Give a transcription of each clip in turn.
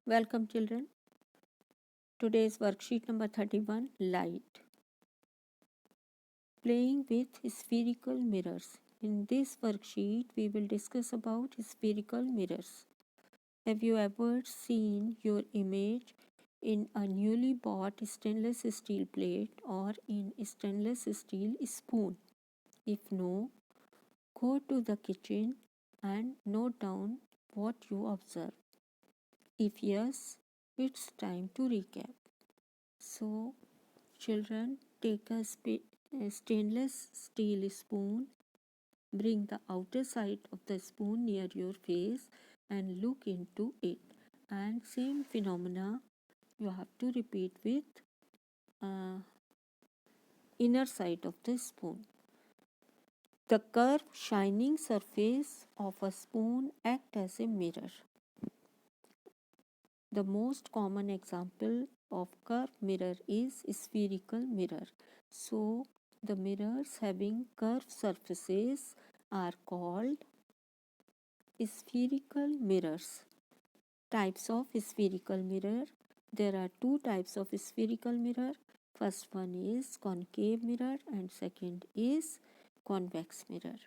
Welcome children. Today's worksheet number 31, light. Playing with spherical mirrors. In this worksheet we will discuss about spherical mirrors. Have you ever seen your image in a newly bought stainless steel plate or in stainless steel spoon? If no, go to the kitchen and note down what you observe. If yes, it's time to recap. So, children, take a stainless steel spoon, bring the outer side of the spoon near your face and look into it. And same phenomena you have to repeat with inner side of the spoon. The curved shining surface of a spoon acts as a mirror. The most common example of curved mirror is spherical mirror. So the mirrors having curved surfaces are called spherical mirrors. Types of spherical mirror. There are two types of spherical mirror. First one is concave mirror and second is convex mirror.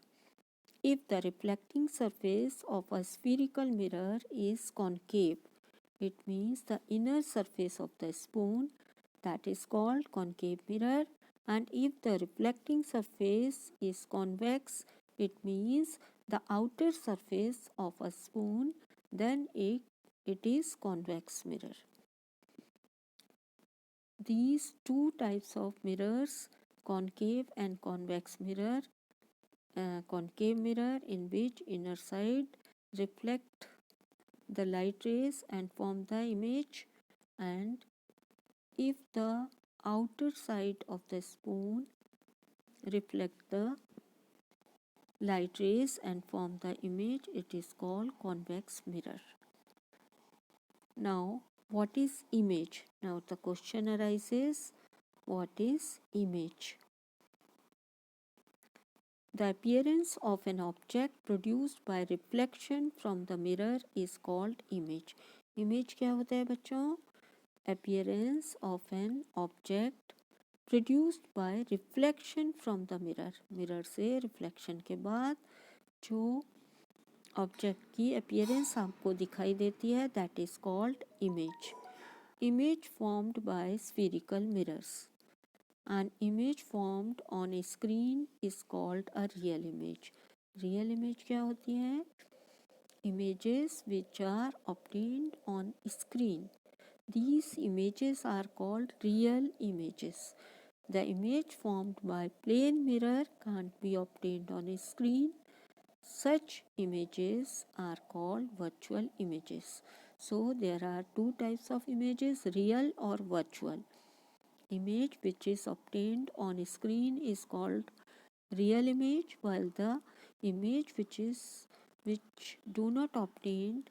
If the reflecting surface of a spherical mirror is concave, it means the inner surface of the spoon, that is called concave mirror. And if the reflecting surface is convex, it means the outer surface of a spoon, then it is convex mirror. These two types of mirrors, concave and convex mirror, concave mirror in which inner side reflect the light rays and form the image, and if the outer side of the spoon reflect the light rays and form the image, it is called convex mirror. Now, what is image? Now the question arises, what is image? The appearance of an object produced by reflection from the mirror is called image. Image क्या होता है बच्चों? Appearance of an object produced by reflection from the mirror. Mirror से reflection के बाद जो object की appearance आपको दिखाई देती है, that is called image. Image formed by spherical mirrors. An image formed on a screen is called a real image. Real image क्या होती है? Images which are obtained on screen. These images are called real images. The image formed by plain mirror can't be obtained on a screen. Such images are called virtual images. So there are two types of images, real or virtual. Image which is obtained on a screen is called real image, while the image which do not obtained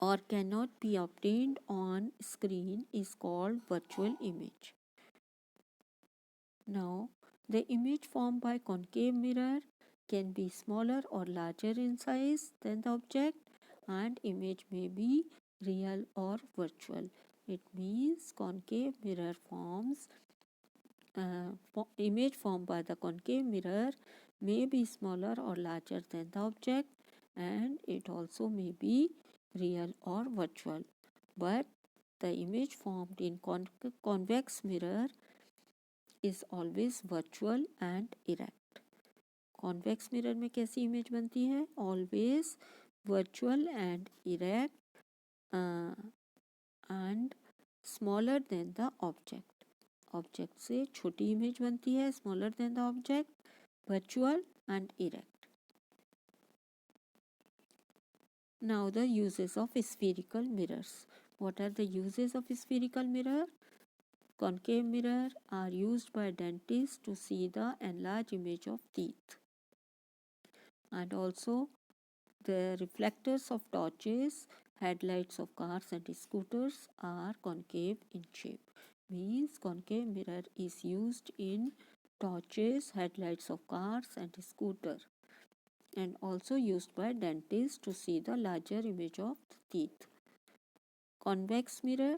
or cannot be obtained on screen is called virtual image. Now, the image formed by concave mirror can be smaller or larger in size than the object, and image may be real or virtual. It means concave mirror forms image formed by the concave mirror may be smaller or larger than the object, and it also may be real or virtual. But the image formed in convex mirror is always virtual and erect. Convex mirror में कैसी image बनती है? Always virtual and erect and smaller than the object. Object से छोटी image बनती है, smaller than the object, virtual and erect. Now the uses of spherical mirrors. What are the uses of spherical mirror? concave mirror are used by dentists to see the enlarged image of teeth, and also the reflectors of torches, headlights of cars and scooters are concave in shape. Means concave mirror is used in torches, headlights of cars and scooter, and also used by dentists to see the larger image of the teeth. convex mirror.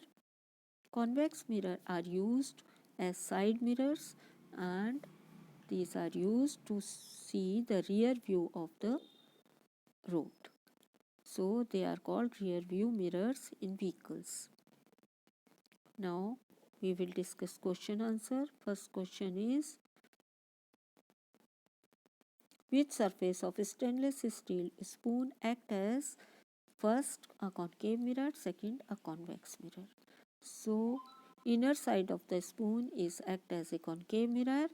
Convex mirror are used as side mirrors, and these are used to see the rear view of the road. So they are called rear view mirrors in vehicles. Now we will discuss question answer. First question is, which surface of stainless steel spoon act as first a concave mirror, second a convex mirror? So inner side of the spoon is act as a concave mirror,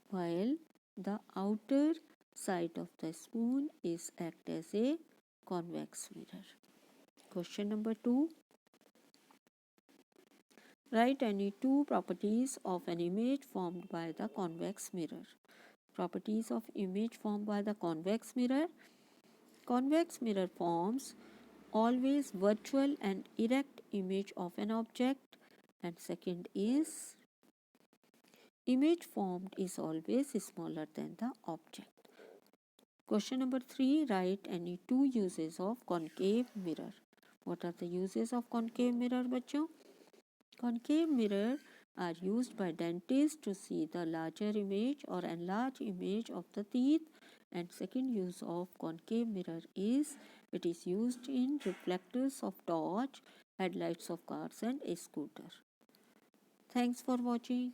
while the outer side of the spoon is act as a convex mirror. Question number 2. Write any two properties of an image formed by the convex mirror. Properties of image formed by the convex mirror. Convex mirror forms always virtual and erect image of an object, and second is image formed is always smaller than the object. Question number 3. Write any two uses of concave mirror. What are the uses of concave mirror, बच्चों? Concave mirror are used by dentists to see the larger image or enlarged image of the teeth. And second use of concave mirror is it is used in reflectors of torch, headlights of cars and a scooter. Thanks for watching.